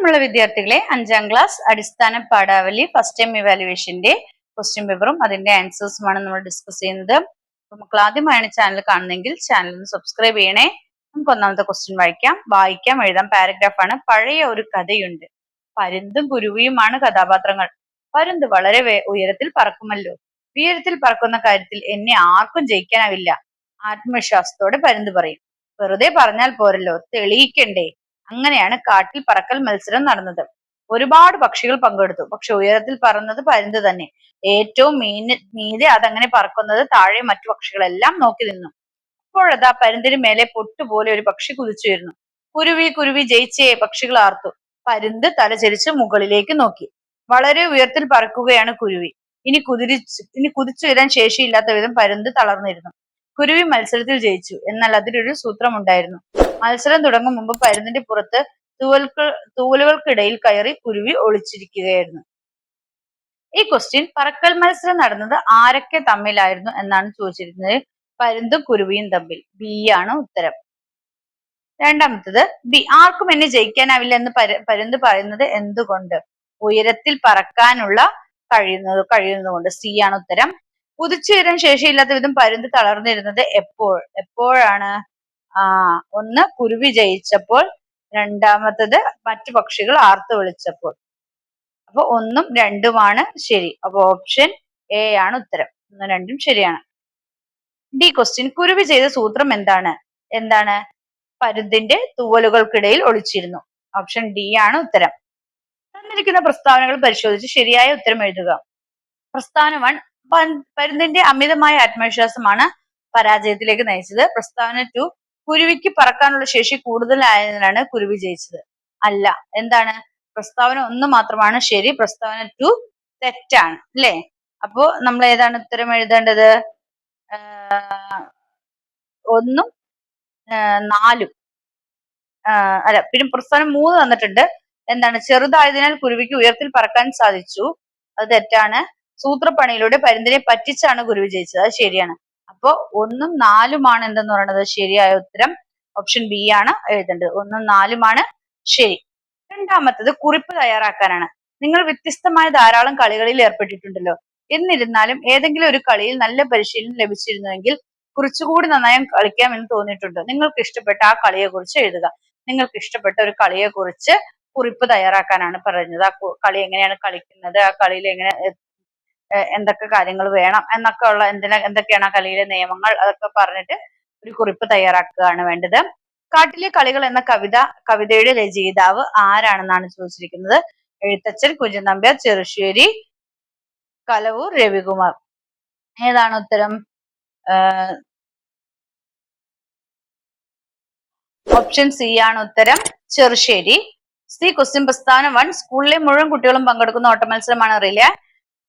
പ്രിയമുള്ള വിദ്യാർത്ഥികളെ, 5ാം ക്ലാസ് അടിസ്ഥാന പാഠാവലി ഫസ്റ്റ് ടൈം ഇവാലുവേഷന്റെ ക്വസ്റ്റ്യൻ പേപ്പറും അതിന്റെ ആൻസേഴ്സുമാണ് നമ്മൾ ഡിസ്കസ് ചെയ്യുന്നത്. നമുക്ക് ആദ്യമായാണ് ചാനൽ കാണുന്നതെങ്കിൽ ചാനൽ ഒന്ന് സബ്സ്ക്രൈബ് ചെയ്യണേ. നമുക്ക് ഒന്നാമത്തെ ക്വസ്റ്റ്യൻ വായിക്കാം എഴുതാം. പാരഗ്രാഫാണ്. പഴയ ഒരു കഥയുണ്ട്. പരുന്തും കുരുവിയുമാണ് കഥാപാത്രങ്ങൾ. പരുന്ത് വളരെ ഉയരത്തിൽ പറക്കുമല്ലോ. ഉയരത്തിൽ പറക്കുന്ന കാര്യത്തിൽ എന്നെ ആർക്കും ജയിക്കാനാവില്ല. ആത്മവിശ്വാസത്തോടെ പരുന്ത് പറയും. വെറുതെ പറഞ്ഞാൽ പോരല്ലോ, തെളിയിക്കണ്ടേ. അങ്ങനെയാണ് കാട്ടിൽ പറക്കൽ മത്സരം നടന്നത്. ഒരുപാട് പക്ഷികൾ പങ്കെടുത്തു. പക്ഷെ ഉയരത്തിൽ പറന്നത് പരുന്ത് തന്നെ. ഏറ്റവും മീതെ അതങ്ങനെ പറക്കുന്നത് താഴെ മറ്റു പക്ഷികളെല്ലാം നോക്കി നിന്നു. അപ്പോഴതാ പരുന്തിന് മേലെ പൊട്ടുപോലെ ഒരു പക്ഷി കുതിച്ചുയരുന്നു. കുരുവി കുരുവി ജയിച്ചേ, പക്ഷികൾ ആർത്തു. പരുന്ത് തലചരിച്ച് മുകളിലേക്ക് നോക്കി. വളരെ ഉയരത്തിൽ പറക്കുകയാണ് കുരുവി. ഇനി കുതിച്ചുയരാൻ ശേഷിയില്ലാത്ത വിധം പരുന്ത് തളർന്നിരുന്നു. കുരുവി മത്സരത്തിൽ ജയിച്ചു. എന്നാൽ അതിലൊരു സൂത്രമുണ്ടായിരുന്നു. മത്സരം തുടങ്ങും മുമ്പ് പരുന്തിന്റെ പുറത്ത് തൂവലുകൾക്കിടയിൽ കയറി കുരുവി ഒളിച്ചിരിക്കുകയായിരുന്നു. ഈ ക്വസ്റ്റ്യൻ പറക്കൽ മത്സരം നടന്നത് ആരൊക്കെ തമ്മിലായിരുന്നു എന്നാണ് ചോദിച്ചിരുന്നത്. പരുന്തും കുരുവിയും തമ്മിൽ. ബി ആണ് ഉത്തരം. രണ്ടാമത്തത് ബി. ആർക്കും എന്നെ ജയിക്കാനാവില്ല എന്ന് പരുന്ത് പറയുന്നത് എന്തുകൊണ്ട്? ഉയരത്തിൽ പറക്കാനുള്ള കഴിയുന്നതുകൊണ്ട്. സി ആണ് ഉത്തരം. കുതിച്ചുയരാൻ ശേഷിയില്ലാത്ത വിധം പരുന്ത് തളർന്നിരുന്നത് എപ്പോഴാണ്? ഒന്ന് കുരുവി ജയിച്ചപ്പോൾ, രണ്ടാമത്തത് മറ്റു പക്ഷികൾ ആർത്തു വിളിച്ചപ്പോൾ. അപ്പൊ 1ഉം 2ഉമാണ് ശരി. അപ്പൊ ഓപ്ഷൻ എ ആണ് ഉത്തരം. 1ഉം 2ഉം ശരിയാണ്. D question. കുരുവി ചെയ്ത സൂത്രം എന്താണ്? പരുന്തിന്റെ തൂവലുകൾക്കിടയിൽ ഒളിച്ചിരുന്നു. ഓപ്ഷൻ ഡി ആണ് ഉത്തരം. തന്നിരിക്കുന്ന പ്രസ്താവനകൾ പരിശോധിച്ച് ശരിയായ ഉത്തരം എഴുതുക. പ്രസ്താവന 1, പരുന്തിന്റെ അമിതമായ ആത്മവിശ്വാസമാണ് പരാജയത്തിലേക്ക് നയിച്ചത്. പ്രസ്താവന 2, കുരുവിക്ക് പറക്കാനുള്ള ശേഷി കൂടുതലായതിനാലാണ് കുരുവി ജയിച്ചത്. അല്ല. എന്താണ്? പ്രസ്താവന 1 മാത്രമാണ് ശരി. പ്രസ്താവന 2 തെറ്റാണ് അല്ലേ? അപ്പോ നമ്മൾ ഏതാണ് ഉത്തരം എഴുതേണ്ടത്? 1ഉം 4ഉം. അല്ല, പിന്നെ പ്രസ്താവന 3 തന്നിട്ടുണ്ട്. എന്താണ്? ചെറുതായതിനാൽ കുരുവിക്ക് ഉയരത്തിൽ പറക്കാൻ സാധിച്ചു. അത് തെറ്റാണ്. സൂത്രപ്പണിയിലൂടെ പരുന്തിനെ പറ്റിച്ചാണ് കുരുവി ജയിച്ചത്. അത് ശരിയാണ്. അപ്പോ 1ഉം 4ഉമാണ് എന്തെന്ന് പറയുന്നത് ശരിയായ ഉത്തരം. ഓപ്ഷൻ ബി ആണ് എഴുതേണ്ടത്. 1ഉം 4ഉമാണ് ശരി. രണ്ടാമത്തത് കുറിപ്പ് തയ്യാറാക്കാനാണ്. നിങ്ങൾ വ്യത്യസ്തമായ ധാരാളം കളികളിൽ ഏർപ്പെട്ടിട്ടുണ്ടല്ലോ. എന്നിരുന്നാലും ഏതെങ്കിലും ഒരു കളിയിൽ നല്ല പരിശീലനം ലഭിച്ചിരുന്നുവെങ്കിൽ കുറച്ചുകൂടി നന്നായി കളിക്കാമെന്ന് തോന്നിയിട്ടുണ്ടോ? നിങ്ങൾക്ക് ഇഷ്ടപ്പെട്ട ആ കളിയെ കുറിച്ച് എഴുതുക. നിങ്ങൾക്ക് ഇഷ്ടപ്പെട്ട ഒരു കളിയെ കുറിച്ച് കുറിപ്പ് തയ്യാറാക്കാനാണ് പറയുന്നത്. ആ കളി എങ്ങനെയാണ് കളിക്കുന്നത്, ആ കളിയിൽ എന്തൊക്കെ കാര്യങ്ങൾ വേണം എന്നൊക്കെ ഉള്ള എന്തൊക്കെയാണ് ആ കളിയിലെ നിയമങ്ങൾ, അതൊക്കെ പറഞ്ഞിട്ട് ഒരു കുറിപ്പ് തയ്യാറാക്കുകയാണ് വേണ്ടത്. കാട്ടിലെ കളികൾ എന്ന കവിതയുടെ രചയിതാവ് ആരാണെന്നാണ് ചോദിച്ചിരിക്കുന്നത്. എഴുത്തച്ഛൻ കുഞ്ചൻ നമ്പ്യാർ, ചെറുശ്ശേരി, കലവൂർ രവികുമാർ. ഏതാണ് ഉത്തരം? ഓപ്ഷൻ സി ആണ് ഉത്തരം, ചെറുശ്ശേരി. C question. പ്രസ്താവന 1, സ്കൂളിലെ മുഴുവൻ കുട്ടികളും പങ്കെടുക്കുന്ന ഓട്ട മത്സരമാണ് റിലേ.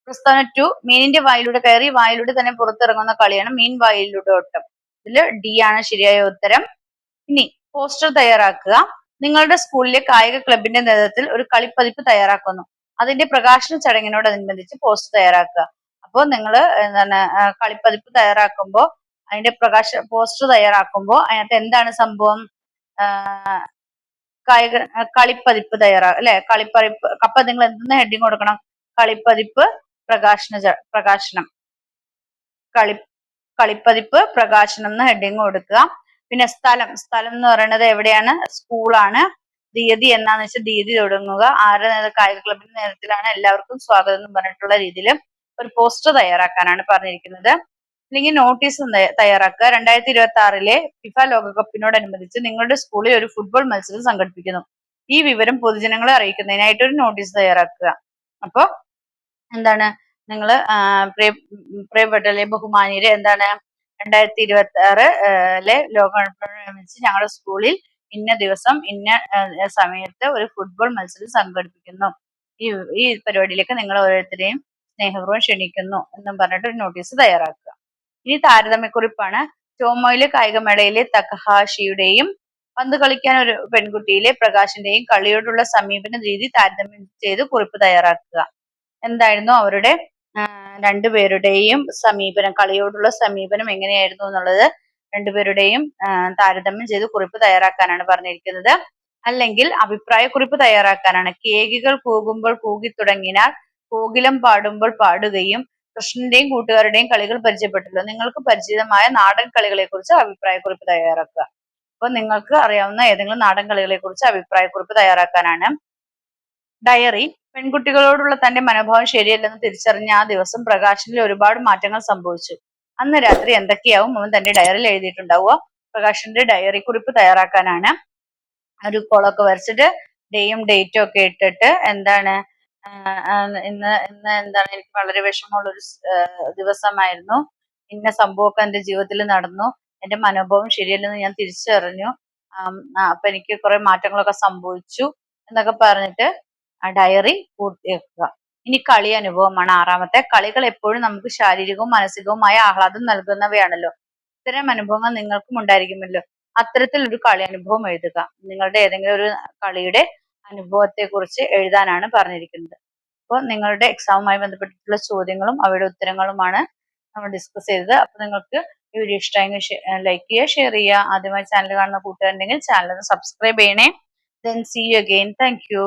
പ്രസ്താവന 2, മീനിന്റെ വായിലൂടെ കയറി വായിലൂടെ തന്നെ പുറത്തിറങ്ങുന്ന കളിയാണ് മീൻ വായിലൂടെ ഓട്ടം. ഇതില് ഡി ആണ് ശരിയായ ഉത്തരം. ഇനി പോസ്റ്റർ തയ്യാറാക്കുക. നിങ്ങളുടെ സ്കൂളിലെ കായിക ക്ലബിന്റെ നേതൃത്വത്തിൽ ഒരു കളിപ്പതിപ്പ് തയ്യാറാക്കുന്നു. അതിന്റെ പ്രകാശന ചടങ്ങിനോടനുബന്ധിച്ച് പോസ്റ്റർ തയ്യാറാക്കുക. അപ്പോൾ നിങ്ങൾ കളിപ്പതിപ്പ് തയ്യാറാക്കുമ്പോ അതിന്റെ പോസ്റ്റർ തയ്യാറാക്കുമ്പോ അതിനകത്ത് എന്താണ് സംഭവം? കളിപ്പതിപ്പ് അല്ലെ? കളിപ്പതിപ്പ്. അപ്പൊ നിങ്ങൾ എന്തെന്ന് ഹെഡിങ് കൊടുക്കണം? കളിപ്പതിപ്പ് പ്രകാശനം. കളിപ്പതിപ്പ് പ്രകാശനം എന്ന് ഹെഡിങ് കൊടുക്കുക. പിന്നെ സ്ഥലം എന്ന് പറയുന്നത് എവിടെയാണ്? സ്കൂളാണ്. തീയതി എന്നാന്ന് വെച്ചാൽ തീയതി തുടങ്ങുക. ആരുടെ കായിക ക്ലബിന്റെ നേതൃത്വത്തിലാണ്, എല്ലാവർക്കും സ്വാഗതം എന്ന് പറഞ്ഞിട്ടുള്ള രീതിയിൽ ഒരു പോസ്റ്റർ തയ്യാറാക്കാനാണ് പറഞ്ഞിരിക്കുന്നത്. അല്ലെങ്കിൽ നോട്ടീസ് തയ്യാറാക്കുക. 2026 ഫിഫ ലോകകപ്പിനോടനുബന്ധിച്ച് നിങ്ങളുടെ സ്കൂളിൽ ഒരു ഫുട്ബോൾ മത്സരം സംഘടിപ്പിക്കുന്നു. ഈ വിവരം പൊതുജനങ്ങളെ അറിയിക്കുന്നതിനായിട്ട് ഒരു നോട്ടീസ് തയ്യാറാക്കുക. അപ്പൊ എന്താണ്? നിങ്ങൾ പ്രിയപ്പെട്ട ബഹുമാനീയരെ, എന്താണ് 2026 ലോകകപ്പിനോടനുബന്ധിച്ച് ഞങ്ങളുടെ സ്കൂളിൽ ഇന്ന ദിവസം ഇന്ന സമയത്ത് ഒരു ഫുട്ബോൾ മത്സരം സംഘടിപ്പിക്കുന്നു. ഈ പരിപാടിയിലേക്ക് നിങ്ങൾ ഓരോരുത്തരെയും സ്നേഹപൂർവ്വം ക്ഷണിക്കുന്നു എന്നും പറഞ്ഞിട്ട് ഒരു നോട്ടീസ് തയ്യാറാക്കുക. ഇനി താരതമ്യക്കുറിപ്പാണ്. ടോമോയിലെ കായികമേളയിലെ തകഹാഷിയുടെയും പന്ത് കളിക്കാൻ ഒരു പെൺകുട്ടിയിലെ പ്രകാശിന്റെയും കളിയോടുള്ള സമീപന രീതി താരതമ്യം ചെയ്ത് കുറിപ്പ് തയ്യാറാക്കുക. എന്തായിരുന്നു അവരുടെ രണ്ടുപേരുടെയും സമീപനം, കളിയോടുള്ള സമീപനം എങ്ങനെയായിരുന്നു എന്നുള്ളത് രണ്ടുപേരുടെയും താരതമ്യം ചെയ്ത് കുറിപ്പ് തയ്യാറാക്കാനാണ് പറഞ്ഞിരിക്കുന്നത്. അല്ലെങ്കിൽ അഭിപ്രായക്കുറിപ്പ് തയ്യാറാക്കാനാണ്. കേകികൾ കൂകുമ്പോൾ കൂകിത്തുടങ്ങിനാൽ കോകിലം പാടുമ്പോൾ പാടുകയും കൃഷ്ണന്റെയും കൂട്ടുകാരുടെയും കളികൾ പരിചയപ്പെട്ടല്ലോ. നിങ്ങൾക്ക് പരിചിതമായ നാടൻ കളികളെ കുറിച്ച് അഭിപ്രായക്കുറിപ്പ് തയ്യാറാക്കുക. അപ്പൊ നിങ്ങൾക്ക് അറിയാവുന്ന ഏതെങ്കിലും നാടൻ കളികളെ കുറിച്ച് അഭിപ്രായക്കുറിപ്പ് തയ്യാറാക്കാനാണ്. ഡയറി. പെൺകുട്ടികളോടുള്ള തന്റെ മനോഭാവം ശരിയല്ലെന്ന് തിരിച്ചറിഞ്ഞ ആ ദിവസം പ്രകാശനിൽ ഒരുപാട് മാറ്റങ്ങൾ സംഭവിച്ചു. അന്ന് രാത്രി എന്തൊക്കെയാവും അവൻ തന്റെ ഡയറിയിൽ എഴുതിയിട്ടുണ്ടാവുക? പ്രകാശിന്റെ ഡയറി കുറിപ്പ് തയ്യാറാക്കാനാണ്. ഒരു കോളമൊക്കെ വരച്ചിട്ട് ഡേയും ഡേറ്റും ഒക്കെ ഇട്ടിട്ട് എന്താണ് ഇന്ന് ഇന്ന് എന്താണ് എനിക്ക് വളരെ വിഷമമുള്ള ഒരു ദിവസമായിരുന്നു. ഇന്ന സംഭവമൊക്കെ എന്റെ ജീവിതത്തിൽ നടന്നു. എന്റെ മനോഭാവം ശരിയല്ലെന്ന് ഞാൻ തിരിച്ചറിഞ്ഞു. അപ്പൊ എനിക്ക് കുറെ മാറ്റങ്ങളൊക്കെ സംഭവിച്ചു എന്നൊക്കെ പറഞ്ഞിട്ട് ആ ഡയറി പൂർത്തിയാക്കുക. ഇനി കളി അനുഭവമാണ് ആറാമത്തെ. കളികൾ എപ്പോഴും നമുക്ക് ശാരീരികവും മാനസികവുമായ ആഹ്ലാദം നൽകുന്നവയാണല്ലോ. ഇത്തരം അനുഭവങ്ങൾ നിങ്ങൾക്കും ഉണ്ടായിരിക്കുമല്ലോ. അത്തരത്തിൽ ഒരു കളി അനുഭവം എഴുതുക. നിങ്ങളുടെ ഏതെങ്കിലും ഒരു കളിയുടെ അനുഭവത്തെ കുറിച്ച് എഴുതാനാണ് പറഞ്ഞിരിക്കുന്നത്. അപ്പോൾ നിങ്ങളുടെ എക്സാമുമായി ബന്ധപ്പെട്ടിട്ടുള്ള ചോദ്യങ്ങളും അവയുടെ ഉത്തരങ്ങളുമാണ് നമ്മൾ ഡിസ്കസ് ചെയ്തത്. അപ്പൊ നിങ്ങൾക്ക് ഈ വീഡിയോ ഇഷ്ടമായെങ്കിൽ ലൈക്ക് ചെയ്യുക, ഷെയർ ചെയ്യുക. ആദ്യമായി ചാനൽ കാണുന്ന കൂട്ടുകാരുണ്ടെങ്കിൽ ചാനൽ ഒന്ന് സബ്സ്ക്രൈബ് ചെയ്യണേ. Then see you again. Thank you.